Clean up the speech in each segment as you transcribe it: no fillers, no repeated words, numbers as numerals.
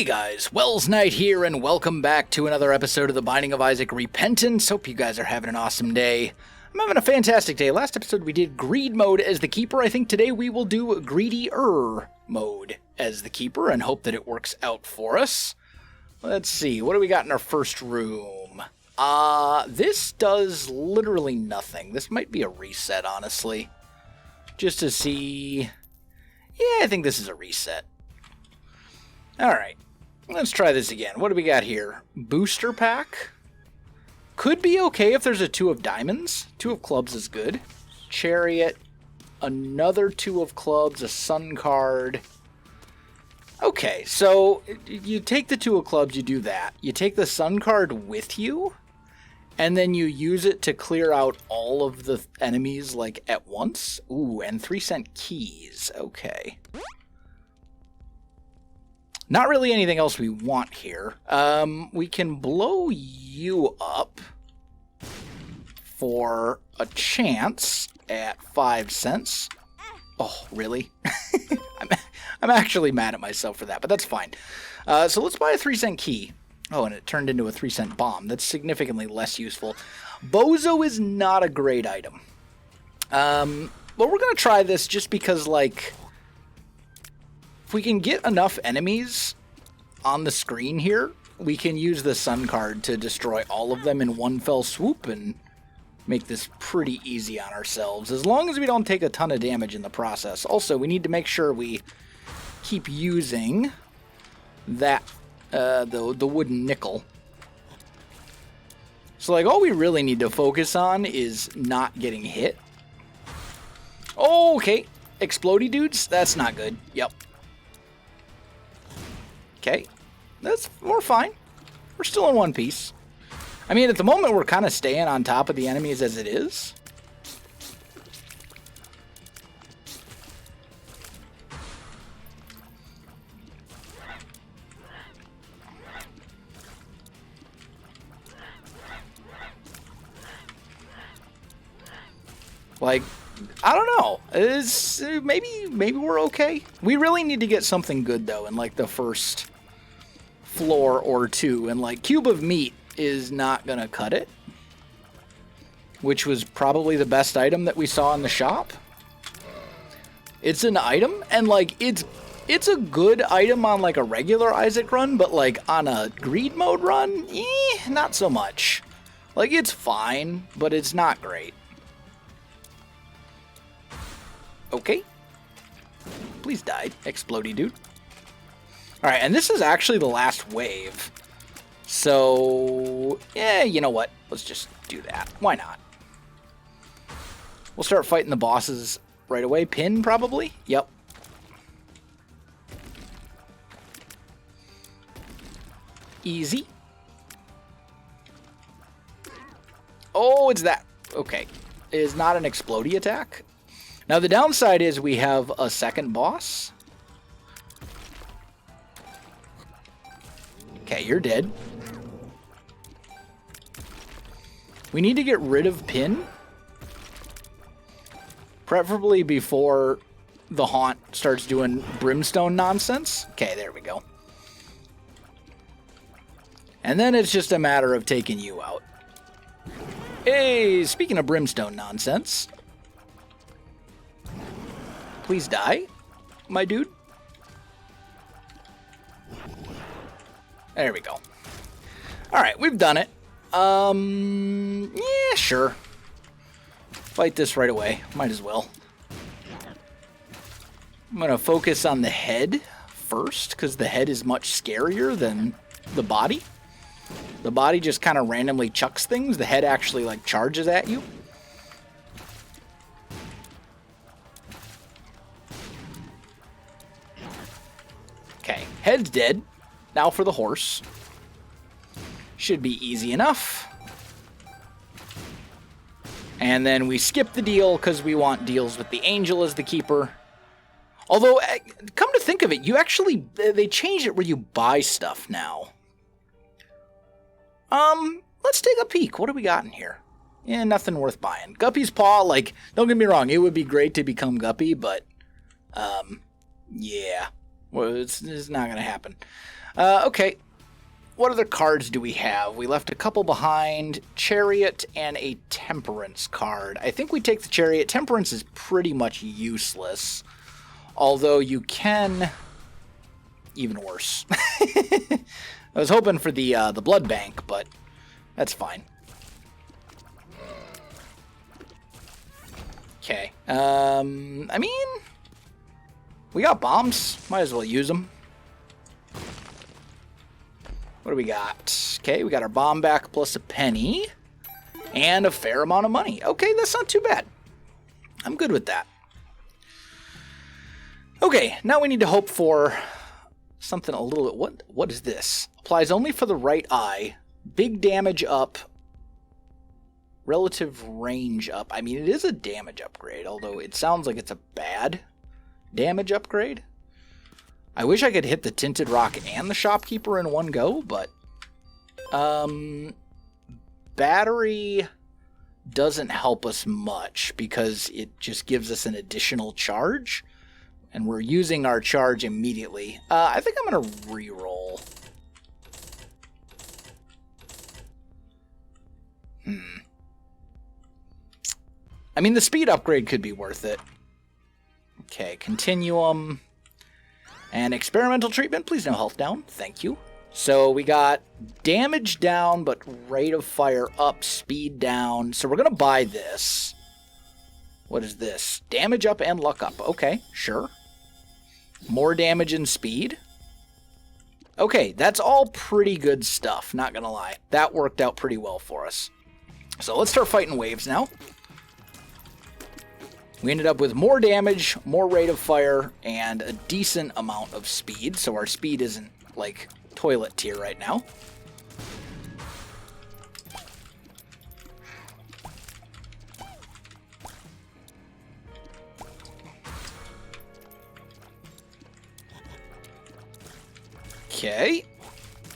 Hey guys, Welsknight here, and welcome back to another episode of The Binding of Isaac Repentance. Hope you guys are having an awesome day. I'm having a fantastic day. Last episode we did Greed mode as the Keeper. I think today we will do Greedier mode as the Keeper and hope that it works out for us. Let's see, what do we got in our first room? This does literally nothing. This might be a reset, honestly. Just to see... Yeah, I think this is a reset. Alright, let's try this again. What do we got here? Booster pack? Could be okay if there's a 2 of diamonds. 2 of clubs is good. Chariot. Another 2 of clubs. A sun card. Okay, so you take the 2 of clubs, you do that. You take the sun card with you, and then you use it to clear out all of the enemies, like, at once. Ooh, and 3-cent keys. Okay. Not really anything else we want here. We can blow you up for a chance at 5 cents. Oh, really? I'm actually mad at myself for that, but that's fine. So let's buy a 3-cent key. Oh, and it turned into a 3-cent bomb. That's significantly less useful. Bozo is not a great item. But we're going to try this just because, like... If we can get enough enemies on the screen here, we can use the sun card to destroy all of them in one fell swoop and make this pretty easy on ourselves, as long as we don't take a ton of damage in the process. Also, we need to make sure we keep using that, the wooden nickel. So, like, all we really need to focus on is not getting hit. Oh, okay. Explodey dudes? That's not good. Yep. Okay, we're fine. We're still in one piece. I mean, at the moment, we're kind of staying on top of the enemies as it is. Like, I don't know. Maybe we're okay. We really need to get something good, though, in, like, the first floor or 2. And, like, cube of meat is not gonna cut it. Which was probably the best item that we saw in the shop. It's an item, and, like, it's a good item on, like, a regular Isaac run, but, like, on a greed mode run, not so much. Like, it's fine, but it's not great. Okay. Please die, explodey dude. Alright, and this is actually the last wave. So, yeah, you know what? Let's just do that. Why not? We'll start fighting the bosses right away. Pin, probably? Yep. Easy. Oh, it's that. Okay. It is not an explodey attack. Now, the downside is we have a second boss. Okay, you're dead. We need to get rid of Pin. Preferably before the Haunt starts doing brimstone nonsense. Okay, there we go. And then it's just a matter of taking you out. Hey, speaking of brimstone nonsense... Please die, my dude. There we go. Alright, we've done it. Yeah, sure. Fight this right away. Might as well. I'm going to focus on the head first, because the head is much scarier than the body. The body just kind of randomly chucks things. The head actually, like, charges at you. Okay, head's dead. Now for the horse. Should be easy enough. And then we skip the deal because we want deals with the angel as the keeper. Although, come to think of it, they changed it where you buy stuff now. Let's take a peek. What do we got in here? Yeah, nothing worth buying. Guppy's Paw, don't get me wrong, it would be great to become Guppy, but, yeah. Well, it's not going to happen. Okay. What other cards do we have? We left a couple behind. Chariot and a Temperance card. I think we take the Chariot. Temperance is pretty much useless. Although you can... Even worse. I was hoping for the Blood Bank, but that's fine. Okay. I mean... We got bombs. Might as well use them. What do we got? Okay, we got our bomb back plus a penny. And a fair amount of money. Okay, that's not too bad. I'm good with that. Okay, now we need to hope for something a little bit... What is this? Applies only for the right eye. Big damage up. Relative range up. I mean, it is a damage upgrade, although it sounds like it's a bad damage upgrade. I wish I could hit the Tinted Rock and the Shopkeeper in one go, but... Battery doesn't help us much because it just gives us an additional charge. And we're using our charge immediately. I think I'm going to reroll. I mean, the speed upgrade could be worth it. Okay, Continuum. And Experimental Treatment. Please no health down. Thank you. So we got damage down, but rate of fire up, speed down. So we're going to buy this. What is this? Damage up and luck up. Okay, sure. More damage and speed. Okay, that's all pretty good stuff, not going to lie. That worked out pretty well for us. So let's start fighting waves now. We ended up with more damage, more rate of fire, and a decent amount of speed. So our speed isn't, like, toilet tier right now. Okay.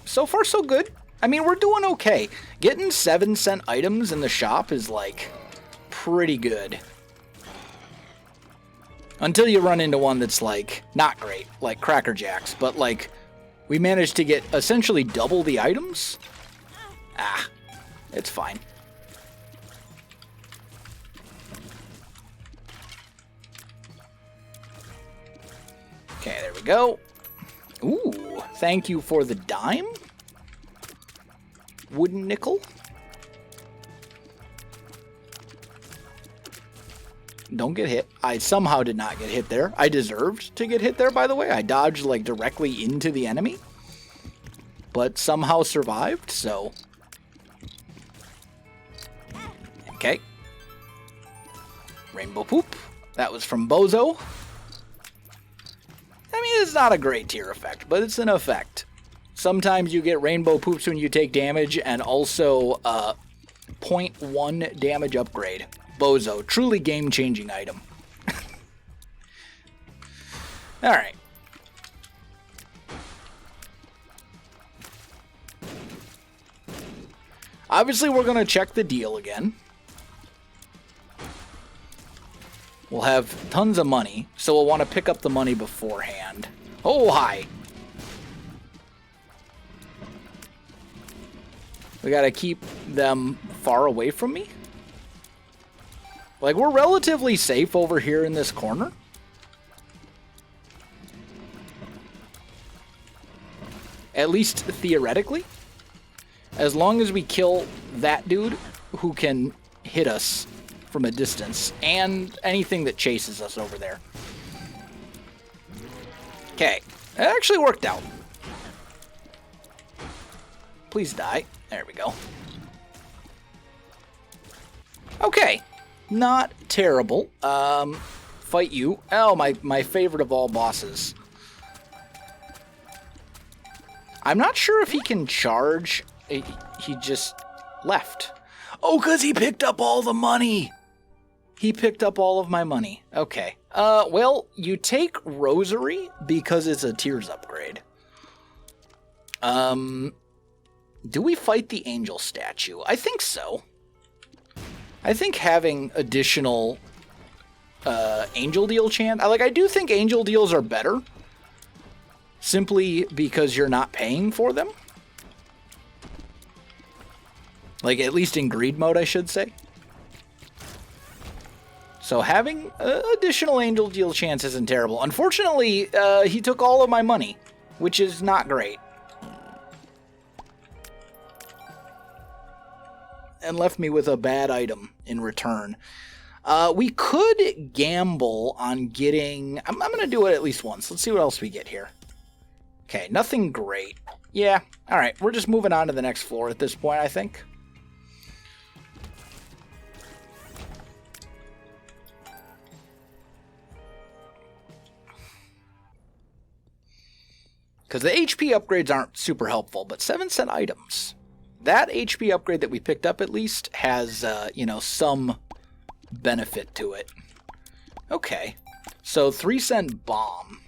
So far, so good. I mean, we're doing okay. Getting 7-cent items in the shop is, like, pretty good. Until you run into one that's, like, not great, like Cracker Jacks. But, like, we managed to get essentially double the items. Ah, it's fine. Okay, there we go. Ooh, thank you for the dime. Wooden nickel. Don't get hit. I somehow did not get hit there. I deserved to get hit there, by the way. I dodged, like, directly into the enemy. But somehow survived, so... Okay. Rainbow Poop. That was from Bozo. I mean, it's not a great tier effect, but it's an effect. Sometimes you get Rainbow Poops when you take damage, and also 0.1 damage upgrade. Bozo, truly game-changing item. Alright. Obviously, we're going to check the deal again. We'll have tons of money, so we'll want to pick up the money beforehand. Oh, hi! We gotta keep them far away from me. Like, we're relatively safe over here in this corner. At least theoretically. As long as we kill that dude who can hit us from a distance. And anything that chases us over there. Okay. It actually worked out. Please die. There we go. Okay. Not terrible. Fight you. Oh, my favorite of all bosses. I'm not sure if he can charge. He just left. Oh, because he picked up all the money. He picked up all of my money. Okay. Well, you take Rosary because it's a Tears upgrade. Do we fight the Angel statue? I think so. I think having additional Angel Deal chance... I do think Angel Deals are better. simply because you're not paying for them. Like, at least in greed mode, I should say. So having additional angel deal chance isn't terrible. Unfortunately, he took all of my money, which is not great. And left me with a bad item in return. We could gamble on getting... I'm going to do it at least once. Let's see what else we get here. Okay, nothing great. Yeah, alright. We're just moving on to the next floor at this point, I think. Because the HP upgrades aren't super helpful, but 7-cent items. That HP upgrade that we picked up at least has, you know, some benefit to it. Okay. So 3-cent bomb.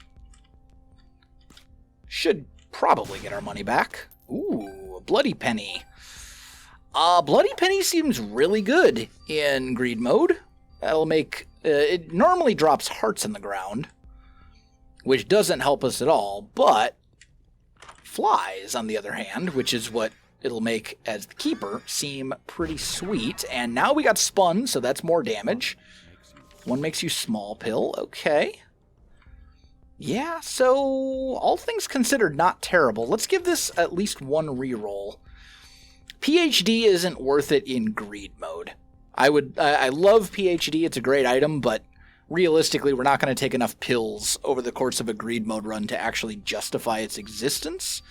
Should probably get our money back. Ooh, a bloody penny. Bloody penny seems really good in greed mode. That'll make... it normally drops hearts in the ground, which doesn't help us at all, but... flies, on the other hand, which is what it'll make as the keeper, seem pretty sweet. And now we got spun, so that's more damage. One makes you small pill. Okay. Yeah, so all things considered, not terrible. Let's give this at least one reroll. PhD isn't worth it in greed mode. I love PhD, it's a great item, but realistically, we're not going to take enough pills over the course of a greed mode run to actually justify its existence.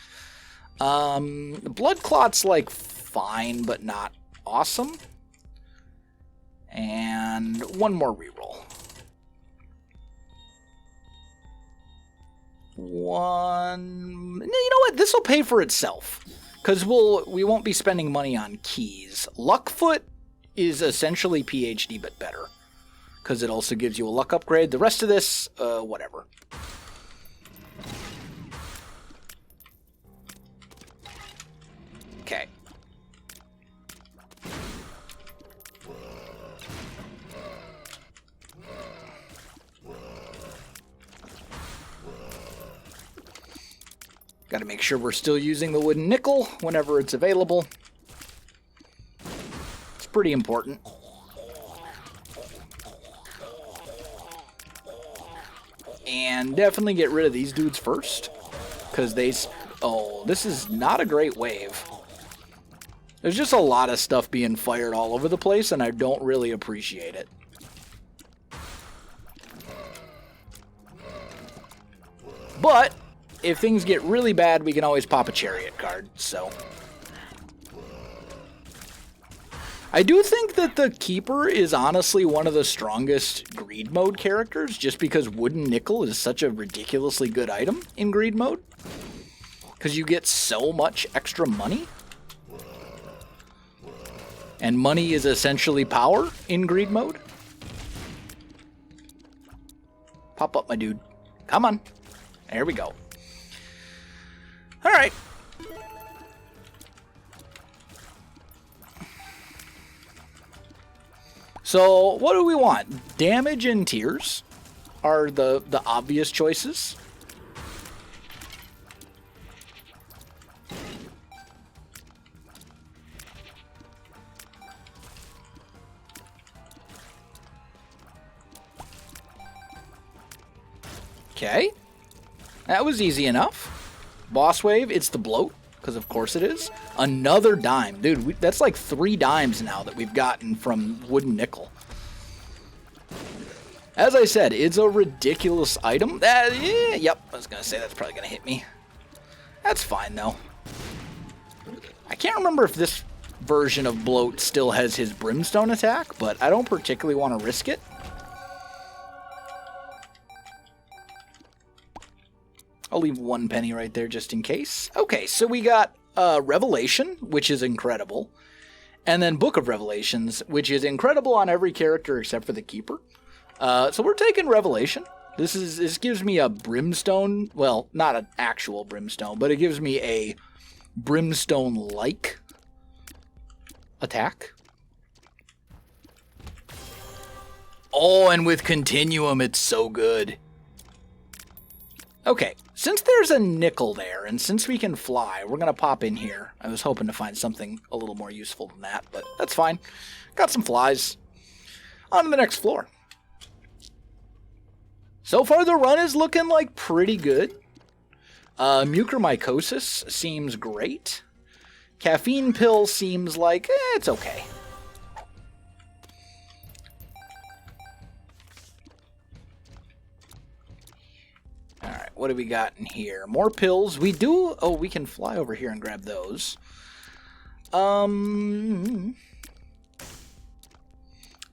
Blood clot's like fine, but not awesome. And one more reroll. One... You know what? This will pay for itself. Because we won't be spending money on keys. Luckfoot is essentially PhD, but better. Because it also gives you a luck upgrade. The rest of this, whatever. Okay. Got to make sure we're still using the wooden nickel whenever it's available. It's pretty important. And definitely get rid of these dudes first. Because they... Oh, this is not a great wave. There's just a lot of stuff being fired all over the place, and I don't really appreciate it. But, if things get really bad, we can always pop a chariot card, so... I do think that the Keeper is honestly one of the strongest Greed Mode characters, just because Wooden Nickel is such a ridiculously good item in Greed Mode. Because you get so much extra money. And money is essentially power in Greed Mode. Pop up, my dude. Come on. There we go. Alright. So, what do we want? Damage and tears are the obvious choices. Okay. That was easy enough. Boss wave, it's the bloat, because of course it is. Another dime. Dude, that's like 3 dimes now that we've gotten from Wooden Nickel. As I said, it's a ridiculous item. Yep, I was going to say that's probably going to hit me. That's fine, though. I can't remember if this version of bloat still has his brimstone attack, but I don't particularly want to risk it. I'll leave 1 penny right there just in case. Okay, so we got Revelation, which is incredible. And then Book of Revelations, which is incredible on every character except for the Keeper. So we're taking Revelation. This gives me a brimstone. Well, not an actual brimstone, but it gives me a brimstone-like attack. Oh, and with Continuum, it's so good. Okay, since there's a nickel there, and since we can fly, we're going to pop in here. I was hoping to find something a little more useful than that, but that's fine. Got some flies. On to the next floor. So far, the run is looking like pretty good. Mucormycosis seems great. Caffeine pill seems like, it's okay. Alright, what do we got in here? More pills. We do... Oh, we can fly over here and grab those.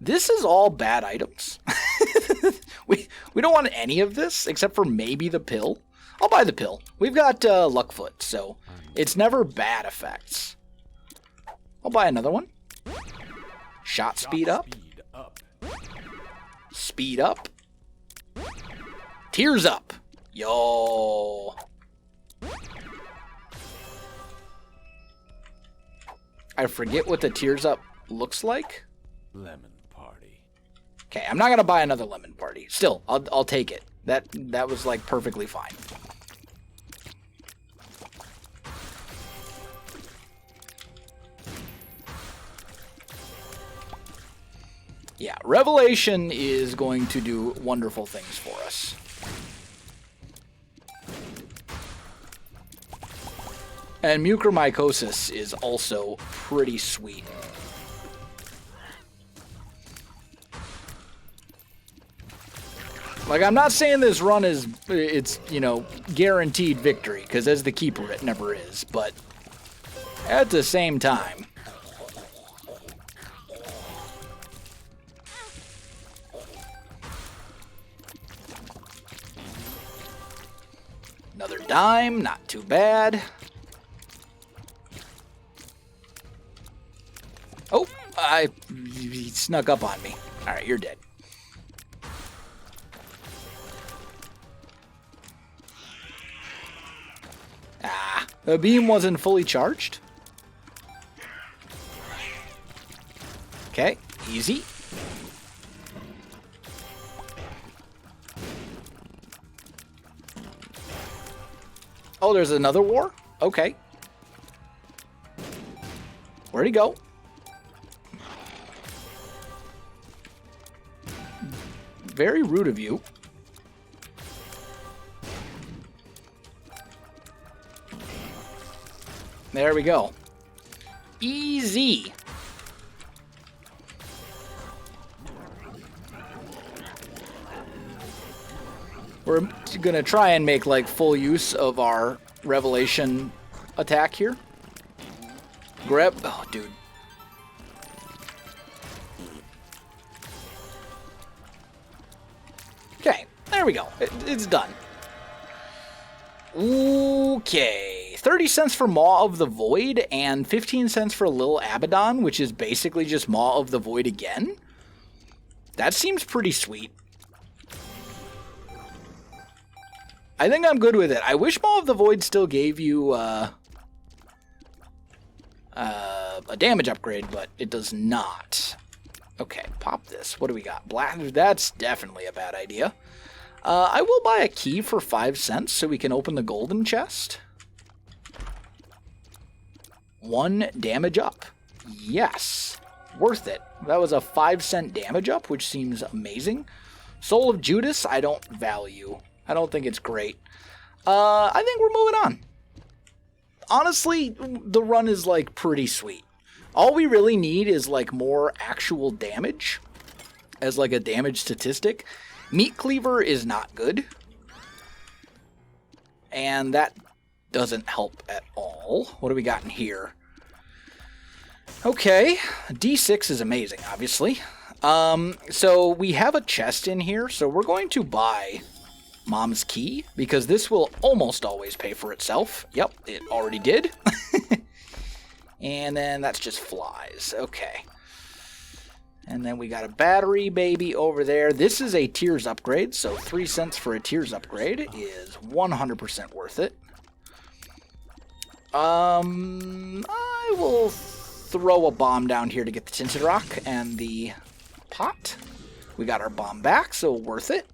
This is all bad items. we don't want any of this, except for maybe the pill. I'll buy the pill. We've got Luckfoot, so it's never bad effects. I'll buy another one. Shot speed up. Speed up. Tears up. Yo. I forget what the tears up looks like. Lemon party. Okay, I'm not gonna buy another lemon party. Still, I'll take it. That was like perfectly fine. Yeah, Revelation is going to do wonderful things for us. And mucormycosis is also pretty sweet. Like, I'm not saying this run is, it's, you know, guaranteed victory, because as the keeper it never is, but at the same time. Another dime, not too bad. Oh, he snuck up on me. Alright, you're dead. Ah, the beam wasn't fully charged. Okay, easy. Oh, there's another war? Okay. Where'd he go? Very rude of you. There we go. Easy. We're going to try and make like full use of our Revelation attack here. Grab. Oh, dude. Okay, there we go. It's done. Okay. 30 cents for Maw of the Void and 15 cents for Lil Abaddon, which is basically just Maw of the Void again. That seems pretty sweet. I think I'm good with it. I wish Maw of the Void still gave you a damage upgrade, but it does not. Okay, pop this. What do we got? Black. That's definitely a bad idea. I will buy a key for 5 cents so we can open the golden chest. 1 damage up. Yes. Worth it. That was a 5-cent damage up, which seems amazing. Soul of Judas, I don't value. I don't think it's great. I think we're moving on. Honestly, the run is like pretty sweet. All we really need is like more actual damage as like a damage statistic. Meat Cleaver is not good. And that doesn't help at all. What do we got in here? Okay, D6 is amazing, obviously. So we have a chest in here, so we're going to buy Mom's Key, because this will almost always pay for itself. Yep, it already did. And then that's just flies. Okay. And then we got a battery baby over there. This is a Tears upgrade, so 3 cents for a Tears upgrade is 100% worth it. I will throw a bomb down here to get the Tinted Rock and the pot. We got our bomb back, so worth it.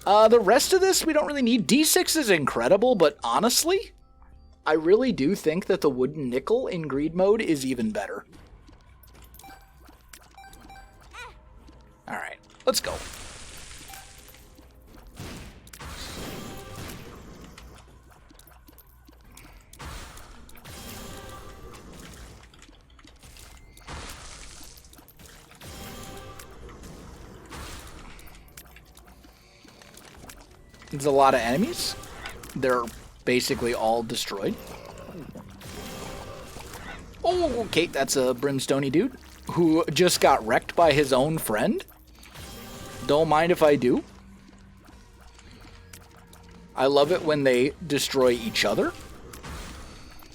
The rest of this we don't really need. D6 is incredible, but honestly, I really do think that the wooden nickel in greed mode is even better. Alright, let's go. There's a lot of enemies. They're basically all destroyed. Oh, okay, that's a brimstony dude who just got wrecked by his own friend. Don't mind if I do. I love it when they destroy each other.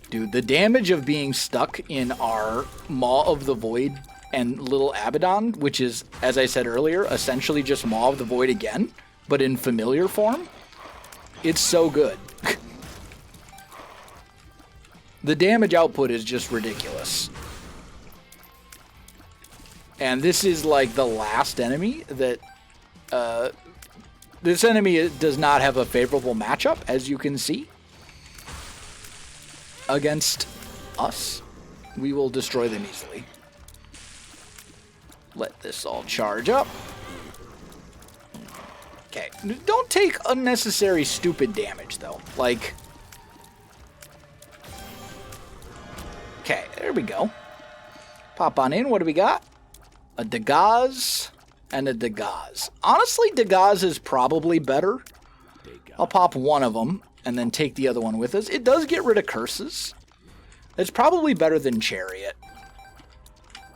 Dude, the damage of being stuck in our Maw of the Void and Little Abaddon, which is, as I said earlier, essentially just Maw of the Void again, but in familiar form, it's so good. The damage output is just ridiculous. And this is like the last enemy that... this enemy does not have a favorable matchup, as you can see. Against us. We will destroy them easily. Let this all charge up. Okay, don't take unnecessary stupid damage, though. Like... Okay, there we go. Pop on in, what do we got? A Dagaz and a Dagaz. Honestly, Dagaz is probably better. I'll pop one of them and then take the other one with us. It does get rid of curses. It's probably better than Chariot.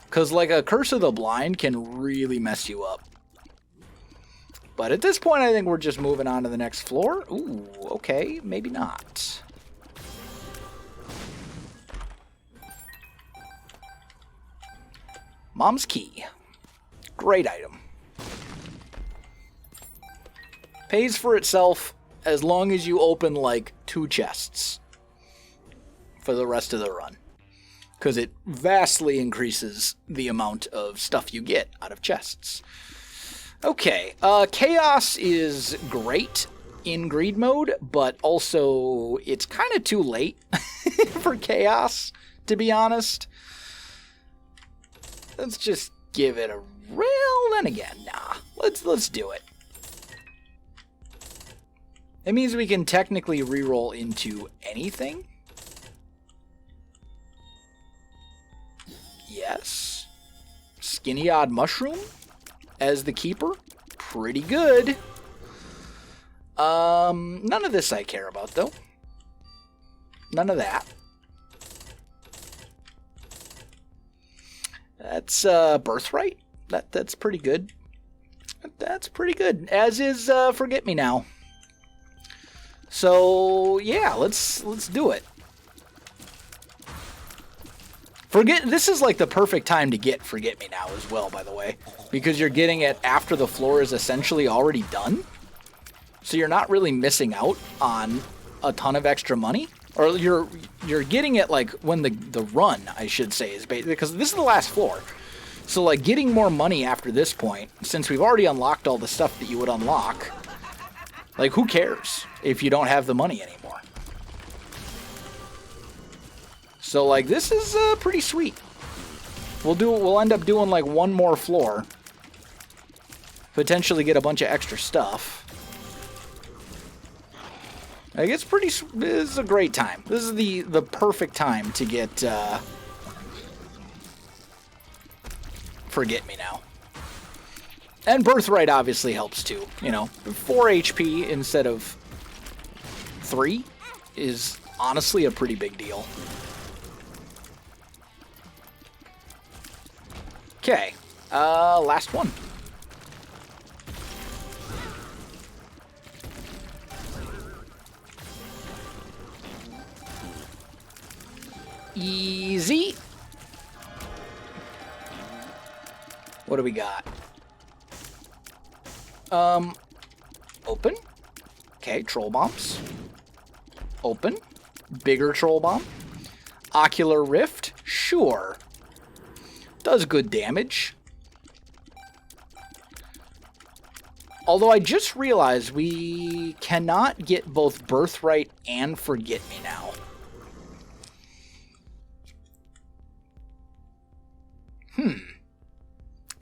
Because, like, a Curse of the Blind can really mess you up. But at this point, I think we're just moving on to the next floor. Ooh, okay, maybe not. Mom's Key. Great item. Pays for itself as long as you open, like, 2 chests for the rest of the run. Because it vastly increases the amount of stuff you get out of chests. Okay, Chaos is great in greed mode, but also it's kind of too late for Chaos, to be honest. Let's just give it a then again, nah. Let's do it. It means we can technically reroll into anything. Yes. Skinny Odd Mushroom as the keeper. Pretty good. None of this I care about, though. None of that. That's Birthright. That's pretty good. That's pretty good. As is Forget Me Now. So yeah, let's do it. This is like the perfect time to get Forget Me Now as well, by the way, because you're getting it after the floor is essentially already done. So you're not really missing out on a ton of extra money. Or you're getting it like when the run, I should say, is basically, because this is the last floor. So like getting more money after this point, since we've already unlocked all the stuff that you would unlock, like who cares if you don't have the money anymore? So like this is pretty sweet. We'll end up doing like one more floor. Potentially get a bunch of extra stuff. Like it's this is a great time. This is the perfect time to get Forget Me Now. And Birthright obviously helps too. You know, 4 HP instead of 3 is honestly a pretty big deal. Okay, last one. Easy. What do we got? Open. Okay, troll bombs. Open. Bigger troll bomb. Ocular Rift. Sure. Does good damage. Although I just realized we cannot get both Birthright and Forget Me now.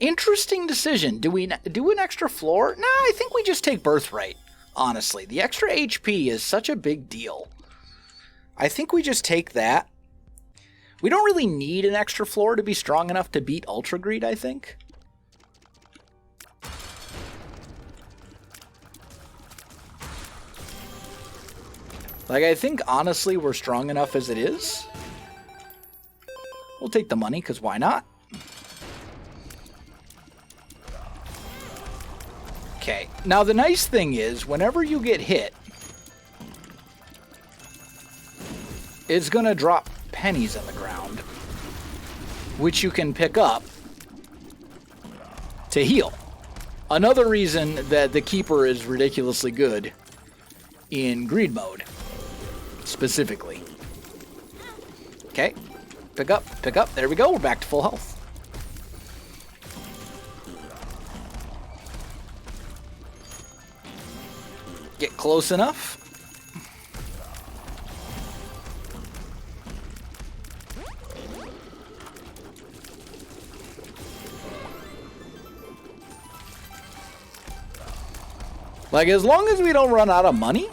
Interesting decision. Do we do an extra floor? Nah, I think we just take Birthright, honestly. The extra HP is such a big deal. I think we just take that. We don't really need an extra floor to be strong enough to beat Ultra Greed, I think. Like, I think, honestly, we're strong enough as it is. We'll take the money, because why not? Okay, now the nice thing is, whenever you get hit, it's going to drop pennies on the ground, which you can pick up to heal. Another reason that the Keeper is ridiculously good in Greed mode, specifically. Okay, pick up, there we go, we're back to full health. Get close enough. Like, as long as we don't run out of money,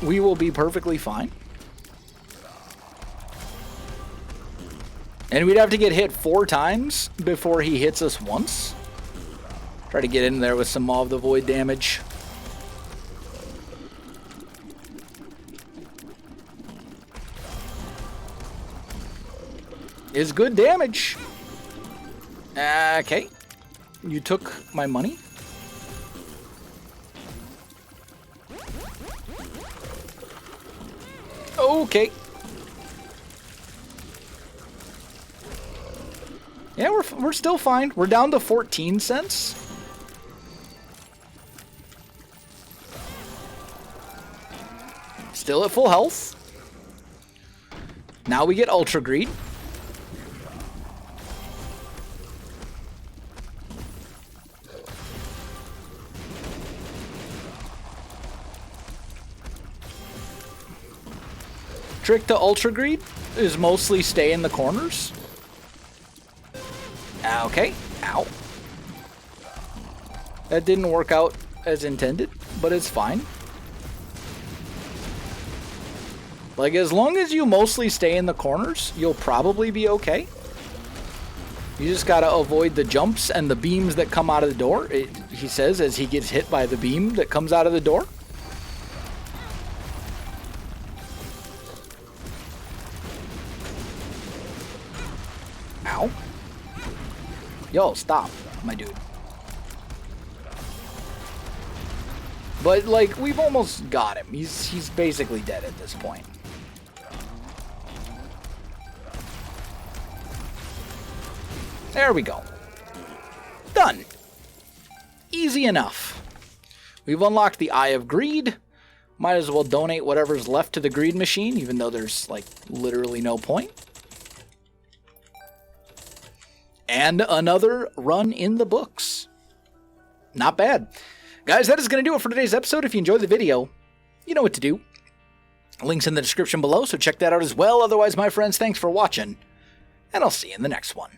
we will be perfectly fine. And we'd have to get hit 4 times before he hits us once. Try to get in there with some Maw of the Void damage. Is good damage. Okay. You took my money. Okay. Yeah, we're still fine. We're down to 14 cents. Still at full health. Now we get Ultra Greed. Trick to Ultra Greed is mostly stay in the corners. Okay. Ow. That didn't work out as intended, but it's fine. Like, as long as you mostly stay in the corners, you'll probably be okay. You just gotta avoid the jumps and the beams that come out of the door. He says as he gets hit by the beam that comes out of the door. Ow. Yo, stop, my dude. But, like, we've almost got him. He's basically dead at this point. There we go. Done. Easy enough. We've unlocked the Eye of Greed. Might as well donate whatever's left to the greed machine, even though there's, like, literally no point. And another run in the books. Not bad. Guys, that is going to do it for today's episode. If you enjoyed the video, you know what to do. Links in the description below, so check that out as well. Otherwise, my friends, thanks for watching, and I'll see you in the next one.